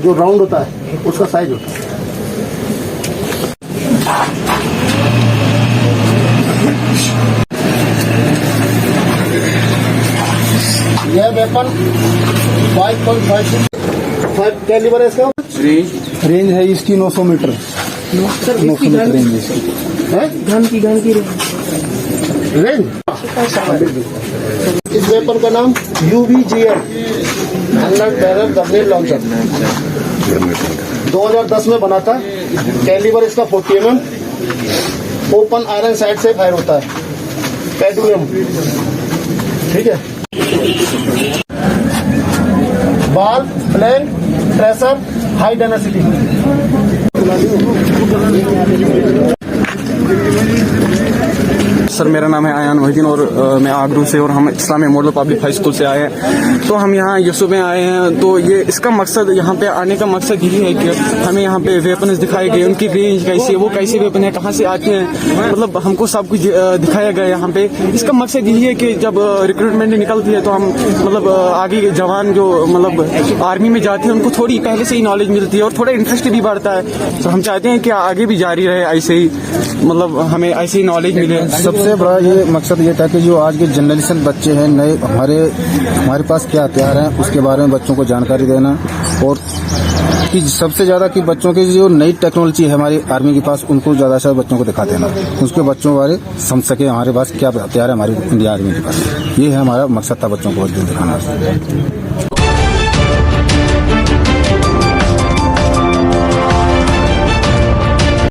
जो राउंड होता है उसका साइज होता है। यह वेपन 5.5 कैलिबर है इसका। रेंज है इसकी 900 मीटर। 900 मीटर रेंज है इसकी। गन की रेंज। इस वेपन का नाम UVGL हंड्रेड बैरल गरेनेड लॉन्चर 2010 में बना था। कैलिबर इसका 40 mm, ओपन आयरन साइड से फायर होता है, कैडमियम। ठीक है। बाल, फ्लैंग, ट्रेसर, हाई डेंसिटी। सर मेरा नाम है आयान मोहिद्दीन और मैं आगरू से और हम Islamia model public high school से आए हैं। तो हम यहाँ यूसुफ में आए हैं। तो ये इसका मकसद, यहाँ पे आने का मकसद यही है कि हमें यहाँ पे वेपन्स दिखाए गए, उनकी रेंज कैसी है, वो कैसे वेपन है, कहाँ से आते हैं, मतलब हमको सब कुछ दिखाया गया यहाँ पे। इसका मकसद यही है कि जब रिक्रूटमेंट निकलती है तो हम मतलब आगे जवान जो मतलब आर्मी में जाते हैं उनको थोड़ी पहले से ही नॉलेज मिलती है और थोड़ा इंटरेस्ट भी बढ़ता है। तो हम चाहते हैं कि आगे भी जारी रहे ऐसे ही, मतलब हमें ऐसी नॉलेज मिले। सबसे बड़ा ये मकसद ये था कि जो आज के जनरेशन बच्चे हैं नए, हमारे पास क्या हथियार हैं उसके बारे में बच्चों को जानकारी देना, और कि सबसे ज्यादा कि बच्चों की जो नई टेक्नोलॉजी है हमारी आर्मी के पास उनको ज्यादा से बच्चों को दिखा देना, उसके बच्चों बारे समझ सके हमारे पास क्या हथियार है हमारी इंडिया आर्मी के पास। ये है हमारा मकसद था, बच्चों को दिखाना।